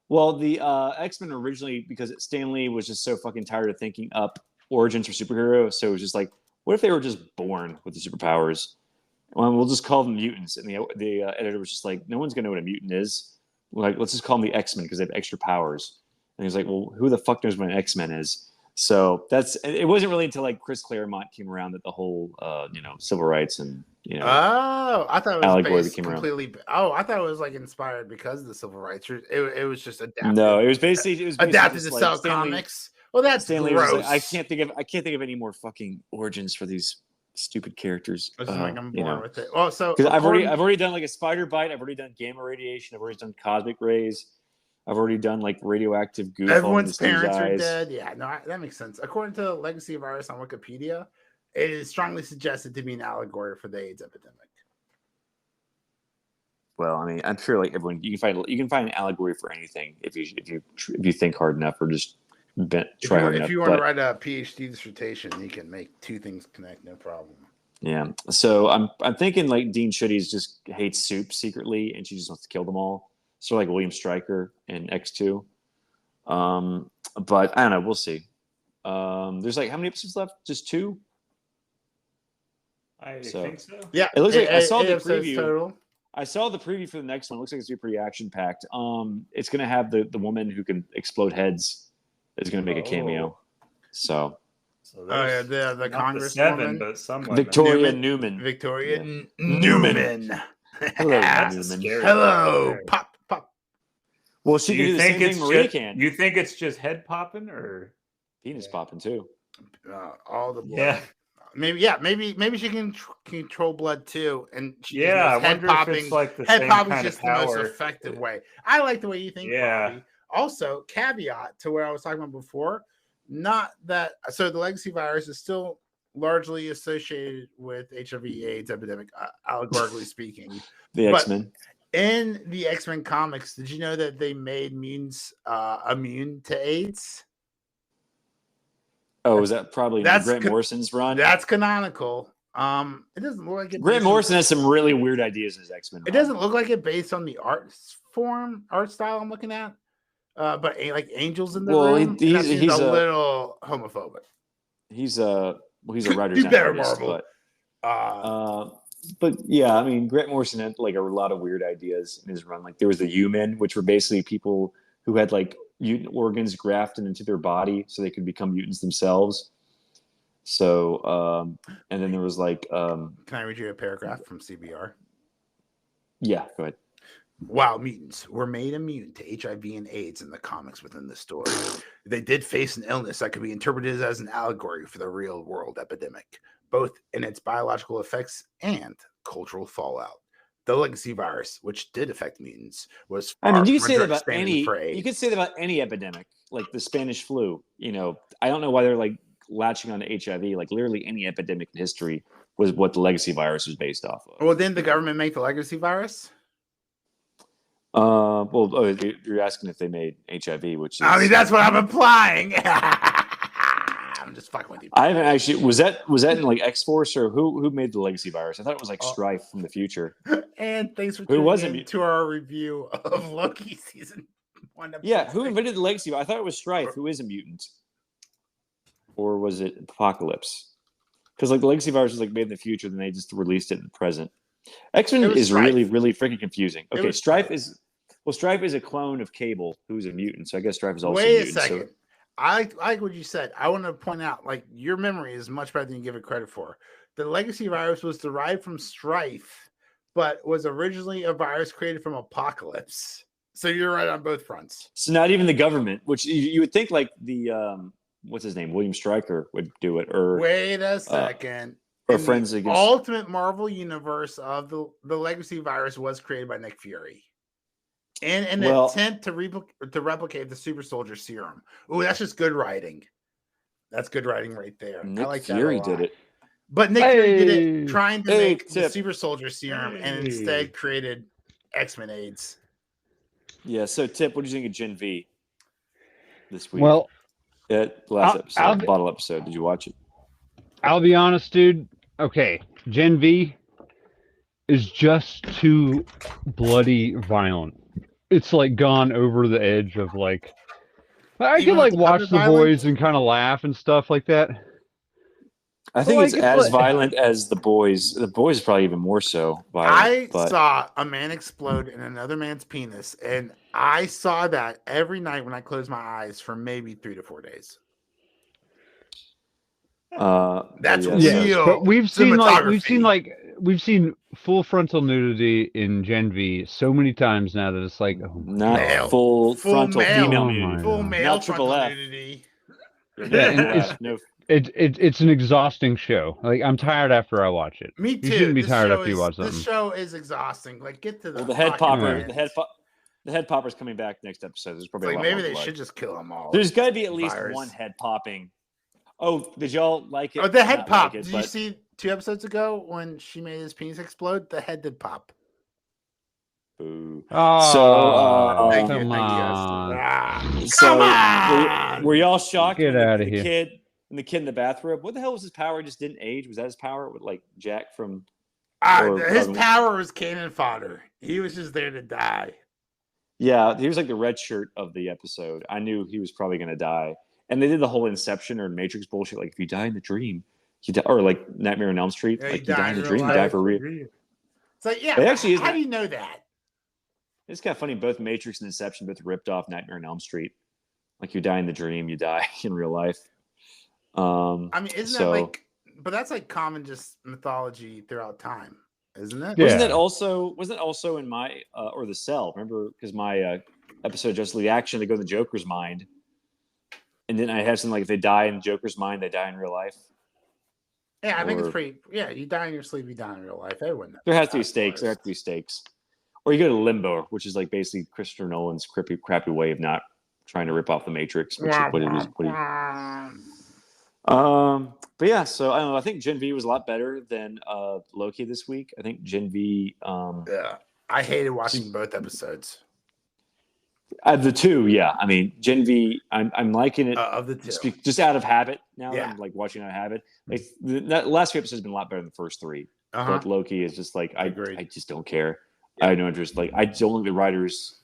Well, the X-Men originally, because Stan Lee was just so fucking tired of thinking up origins for superheroes, so it was just like, what if they were just born with the superpowers? Well, we'll just call them mutants. And the editor was just like, no one's gonna know what a mutant is. Like, let's just call them the X-Men because they have extra powers. And he's like, well, who the fuck knows what an X-Men is? So it wasn't really until like Chris Claremont came around that the whole civil rights and I thought it was allegory based completely around. I thought it was like inspired because of the civil rights. It was just adapted. No, it was basically adapted to sell comics. Well, that's Stanley gross. Was like, I can't think of any more fucking origins for these stupid characters. I'm born with it. Well, so because I've already done like a spider bite. I've already done gamma radiation. I've already done cosmic rays. I've already done like radioactive goo. Everyone's parents are dead. Yeah, no, that makes sense. According to Legacy Virus on Wikipedia, it is strongly suggested to be an allegory for the AIDS epidemic. Well, I mean, I'm sure like everyone you can find an allegory for anything if you think hard enough or just try hard enough. If you want to write a PhD dissertation, you can make two things connect, no problem. Yeah. So I'm thinking like Dean Schuttes just hates soup secretly, and she just wants to kill them all. So like William Stryker in X2. But I don't know. We'll see. There's like how many episodes left? Just 2? I think so. Yeah. It looks like I saw the preview. Total. I saw the preview for the next one. It looks like it's gonna be pretty action packed. It's gonna have the woman who can explode heads is gonna make a cameo. So the Congresswoman, but someone Victoria Newman. Victoria Newman. Hello, Newman. Hello, pop. Well, she can do the same thing Maria can. You think it's just head popping or penis popping too? All the blood. Yeah. Maybe she can control blood too, and head popping. Like head popping is just the most effective way. I like the way you think. Yeah. Bobby. Also, caveat to where I was talking about before, not that. So the legacy virus is still largely associated with HIV/AIDS epidemic, allegorically speaking. The X-Men. In the X-Men comics, did you know that they made mutants immune to AIDS? Oh, is that probably Grant Morrison's run? That's canonical. It doesn't look like it. Grant Morrison has some really weird ideas in his X-Men. It doesn't look like it based on the art style I'm looking at. But like Angels in the Room, he's a little homophobic. He's a writer. He's better Marvel. But yeah, I mean, Grant Morrison had like a lot of weird ideas in his run. Like there was the Human, which were basically people who had like mutant organs grafted into their body so they could become mutants themselves. So, and then there was like, can I read you a paragraph from CBR? Yeah, go ahead. While mutants were made immune to HIV and AIDS in the comics within the story, they did face an illness that could be interpreted as an allegory for the real world epidemic, both in its biological effects and cultural fallout. The legacy virus, which did affect mutants, was I mean, you could say that about any epidemic, like the Spanish flu. You know, I don't know why they're like latching on to HIV. Like literally any epidemic in history was what the legacy virus was based off of. Well, didn't the government make the legacy virus? You're asking if they made HIV, which is, I mean, that's what I'm implying. I'm just fucking with you. I haven't actually. Was that in like X-Force or who made the legacy virus? I thought it was like Strife from the future. And thanks for tuning in to our review of Loki season 1. Yeah, who invented the legacy? I thought it was Strife, who is a mutant, or was it Apocalypse? Because like the legacy virus was like made in the future, then they just released it in the present. X-Men is Strife. Really, really freaking confusing. Okay, Strife is a clone of Cable, who's a mutant. So I guess Strife is also a mutant. Wait a second. So... I like what you said. I want to point out, like, your memory is much better than you give it credit for. The legacy virus was derived from Strife, but was originally a virus created from Apocalypse. So you're right on both fronts. So not even the government, which you would think like the what's his name, William Stryker would do it. Or wait a second. Or Friends Against Ultimate Marvel universe of the legacy virus was created by Nick Fury. In an attempt to replicate the super soldier serum. Oh, that's just good writing. That's good writing right there. Nick I like Fury that a lot. did it. But Nick Fury did it trying to make the super soldier serum and instead created X-Men AIDS. Yeah. So, Tip, what do you think of Gen V this week? Well, last episode, bottle episode. Did you watch it? I'll be honest, dude. Okay, Gen V is just too bloody violent. It's like gone over the edge of like. I can like watch the boys and kind of laugh and stuff like that. I think it's as violent as the boys. The boys is probably even more so violent. I saw a man explode in another man's penis, and I saw that every night when I closed my eyes for maybe 3 to 4 days. That's real. But we've seen full frontal nudity in Gen V so many times now that it's like not full frontal male, female nudity. Full male frontal nudity. Yeah, it's an exhausting show. Like I'm tired after I watch it. Me too. You shouldn't be tired after you watch something. This show is exhausting. Like get to the the head popper. The head popper's coming back next episode. There's probably maybe they should just kill them all. There's got to be at least one head popping. Oh, did y'all like it? Oh, the head pop. Did you see 2 episodes ago when she made his penis explode? The head did pop. Boo. Oh, so thank you guys. Come on. Were y'all shocked? Get out of here. The kid in the bathrobe. What the hell was his power? Just didn't age. Was that his power? With like Jack from? His power was cannon fodder. He was just there to die. Yeah, he was like the red shirt of the episode. I knew he was probably going to die. And they did the whole Inception or Matrix bullshit. Like if you die in the dream, you die, or like Nightmare on Elm Street. Yeah, like you die in the dream, you die for real. It's like how do you know that? It's kind of funny. Both Matrix and Inception both ripped off Nightmare on Elm Street. Like you die in the dream, you die in real life. I mean, isn't that like? But that's like common just mythology throughout time, isn't it? Yeah. Wasn't it also in my or the Cell? Remember, because my episode of Justice League Action, they go in the Joker's mind. And then I have something like if they die in Joker's mind, they die in real life. Yeah, I think it's pretty. Yeah, you die in your sleep, you die in real life. Everyone. There has to be stakes. There have to be stakes. Or you go to limbo, which is like basically Christopher Nolan's crappy way of not trying to rip off the Matrix, which is what it is. But yeah, so I don't know. I think Gen V was a lot better than Loki this week. I think Gen V. Yeah, I hated watching both episodes. The two, yeah. I mean, Gen V, I'm liking it of the two. Just out of habit now. Yeah. I'm like watching out of habit. Like the last 3 episodes have been a lot better than the first 3. But Loki is just like I just don't care. Yeah. I have no interest. Like I don't think the writers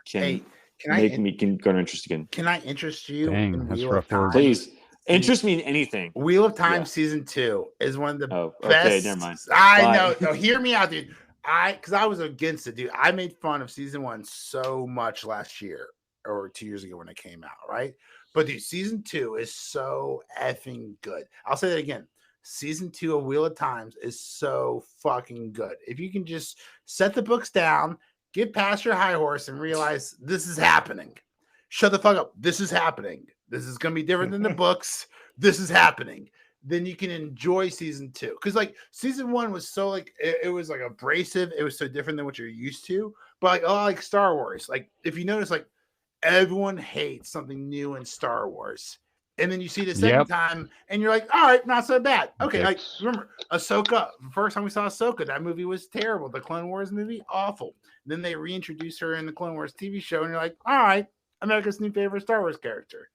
can garner interest again. Can I interest you? Dang, that's rough. Please interest me in anything. Wheel of Time season 2 is one of the best. Okay, never mind. I know. No, hear me out, dude. Because I was against it, dude. I made fun of season 1 so much last year or 2 years ago when it came out, right? But dude, season 2 is so effing good. I'll say that again. Season 2 of Wheel of Times is so fucking good. If you can just set the books down, get past your high horse, and realize this is happening. Shut the fuck up. This is happening. This is going to be different than the books. This is happening. Then you can enjoy season 2. Because like season 1 was so like it was like abrasive. It was so different than what you're used to. But like Star Wars, like if you notice, like everyone hates something new in Star Wars. And then you see it the second time and you're like, all right, not so bad. Okay, like remember Ahsoka. The first time we saw Ahsoka, that movie was terrible. The Clone Wars movie, awful. Then they reintroduce her in the Clone Wars TV show, and you're like, all right, America's new favorite Star Wars character.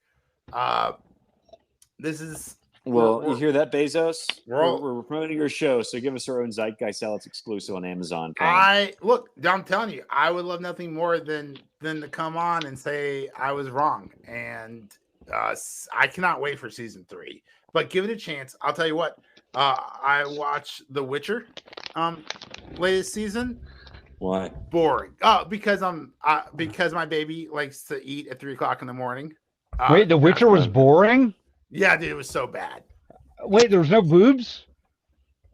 This is you hear that, Bezos? We're promoting your show, so give us our own Zeitgeist Zealots exclusive on Amazon. I'm telling you, I would love nothing more than to come on and say I was wrong, and I cannot wait for season 3. But give it a chance. I'll tell you what. I watched The Witcher latest season. Why? Boring. Oh, because my baby likes to eat at 3:00 in the morning. Wait, The Witcher was boring? Yeah, dude, it was so bad. Wait, there was no boobs?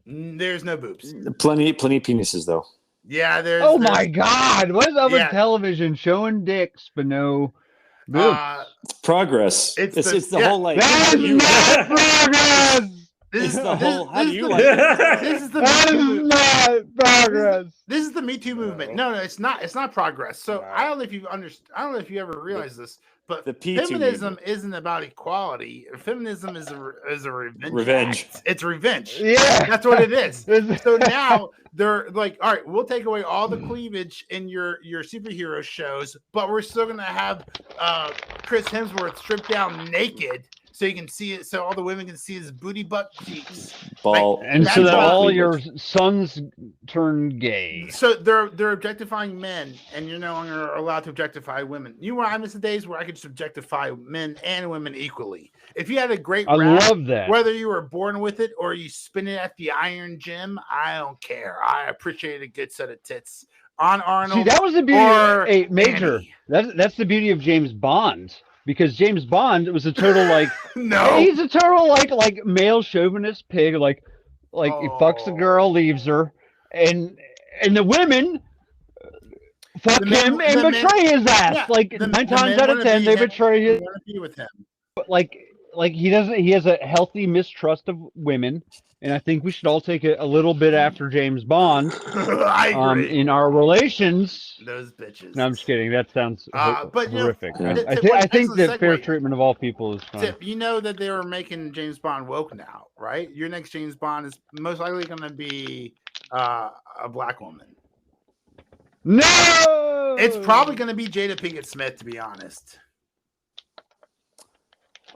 There's no boobs. Plenty of penises though. Yeah, there's. Oh my God! What is up with television showing dicks but no boobs? It's progress. It's the whole like. That's not progress. This is the whole. How do you the, like it? This is the not progress. This is the Me Too movement. No, it's not. It's not progress. So I don't know if you understand. I don't know if you ever realized this, but the feminism isn't about equality. Feminism is a revenge. Act. It's revenge. Yeah, that's what it is. So now they're like, all right, we'll take away all the cleavage in your superhero shows, but we're still gonna have Chris Hemsworth stripped down naked. So you can see it, so all the women can see his booty, butt, cheeks, ball, and so that all your sons turn gay. So they're objectifying men, and you're no longer allowed to objectify women. You know, I miss the days where I could just objectify men and women equally. If you had a great rap, love that. Whether you were born with it or you spin it at the Iron Gym, I don't care. I appreciate a good set of tits on Arnold. See, that was the beauty of Major. That's the beauty of James Bond. Because James Bond was a total he's a total like male chauvinist pig, like he fucks the girl, leaves her, and the women fuck him and betray his ass. Yeah, like 9 times out of 10 they betray him. With him. But like he has a healthy mistrust of women, and I think we should all take a little bit after James Bond. I agree. In our relations. Those bitches. No, I'm just kidding. That sounds horrific. You know, I think that fair treatment of all people is fine. Tip, you know that they were making James Bond woke now, right? Your next James Bond is most likely going to be a black woman. No! It's probably going to be Jada Pinkett Smith, to be honest.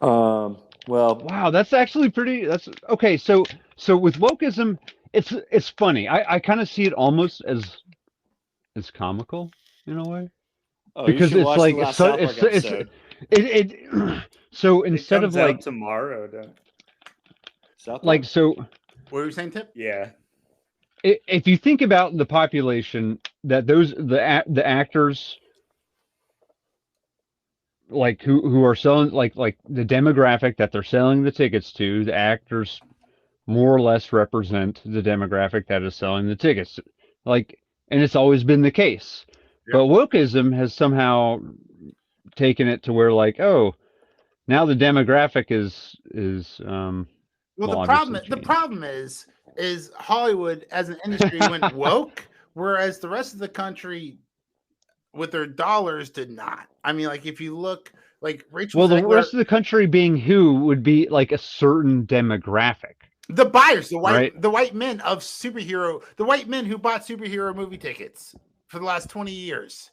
Well, wow, that's actually pretty. That's okay. So with wokeism, it's funny. I kind of see it almost as comical in a way, because it's like so instead of like tomorrow, like so. What were you saying, Tip? Yeah. If you think about the population that the actors. Like who are selling like the demographic that they're selling the tickets to, the actors more or less represent the demographic that is selling the tickets. Like, and it's always been the case. Yep. But wokeism has somehow taken it to where like, oh, now the demographic is well, the problem is Hollywood as an industry went woke, whereas the rest of the country with their dollars did not. I mean, like if you look like Rachel the rest of the country being who would be like a certain demographic. The buyers, the white men of superhero, the white men who bought superhero movie tickets for the last 20 years.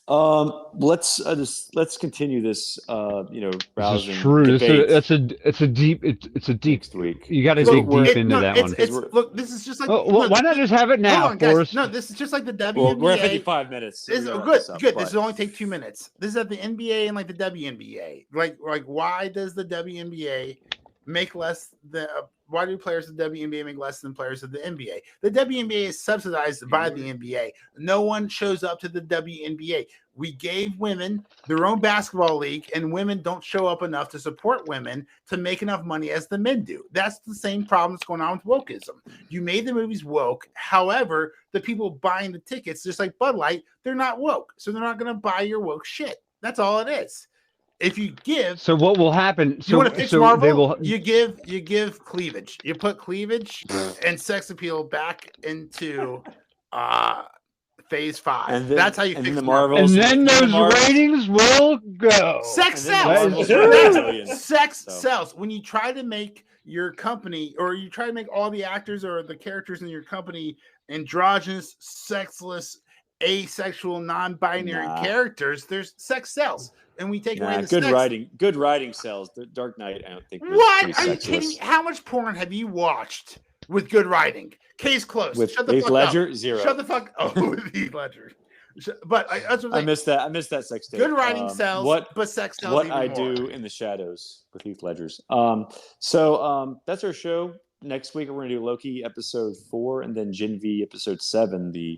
Let's continue this rousing. This is true. It's a deep next week. You got to dig deep into that one. Look, this is just like why not just have it now? No, this is just like the WNBA. Well, we're at 55 minutes. So good. This will only take 2 minutes. This is at the NBA and like the WNBA. Like why does the WNBA make less than? Why do players of the WNBA make less than players of the NBA? The WNBA is subsidized by the NBA. No one shows up to the WNBA. We gave women their own basketball league, and women don't show up enough to support women to make enough money as the men do. That's the same problem that's going on with wokeism. You made the movies woke. However, the people buying the tickets, just like Bud Light, they're not woke. So they're not going to buy your woke shit. That's all it is. If you give, so what will happen? You want to fix Marvel? You give cleavage. You put cleavage and sex appeal back into phase 5. That's how you fix the Marvel. And then those ratings will go. Sex sells. Sex sells. When you try to make your company, or you try to make all the actors or the characters in your company androgynous, sexless, asexual, non-binary characters, there's sex sells. And we take away the good sex. writing. Good writing sells. The Dark Knight, I don't think. What? Are you kidding me? How much porn have you watched with good writing? Case closed. With Shut the Heath fuck Ledger, up. 0. Shut the fuck up. With Heath Ledger. But that's what I missed that. I missed that sex tape. Good writing sells, but sex sells. What even I more. Do in the Shadows with Heath Ledger's. So that's our show. Next week we're going to do Loki episode 4, and then Gen V episode 7.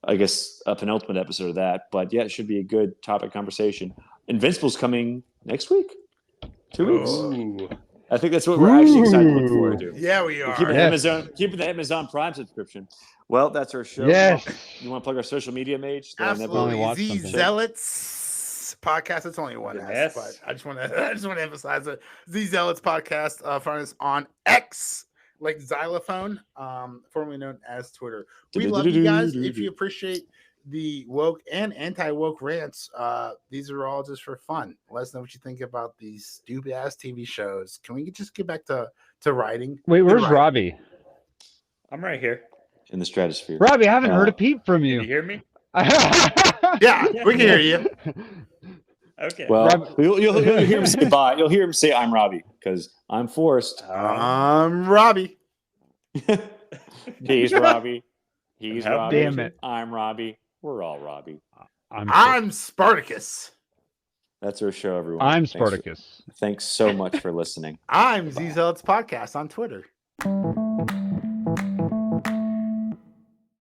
I guess a penultimate episode of that. But yeah, it should be a good topic conversation. Invincible's coming next week. 2 weeks. Ooh. I think that's what we're actually excited to look forward to. Yeah, we are. Keeping the Amazon Prime subscription. Well, that's our show. Yes. You want to plug our social media, Mage? Absolutely. Zeitgeist Zealots. S podcast. It's only one S, but I just want to emphasize it. Z Zealots podcast. Find us on X, like xylophone, formerly known as Twitter. We love you guys. If you appreciate the woke and anti-woke rants, these are all just for fun. Let us know what you think about these stupid ass TV shows. Can we just get back to writing? Wait, where's Robbie? I'm right here in the stratosphere. Robbie, I haven't heard a peep from you. Can you hear me? Yeah, we can hear you. Okay. Well, you'll hear him say bye. You'll hear him say, "I'm Robbie," because I'm forced. I'm Robbie. He's Robbie. He's Robbie. Damn it. I'm Robbie. We're all Robbie. I'm Spartacus. That's our show, everyone. I'm Spartacus. Thanks so much for listening. I'm Z Zealots Podcast on Twitter.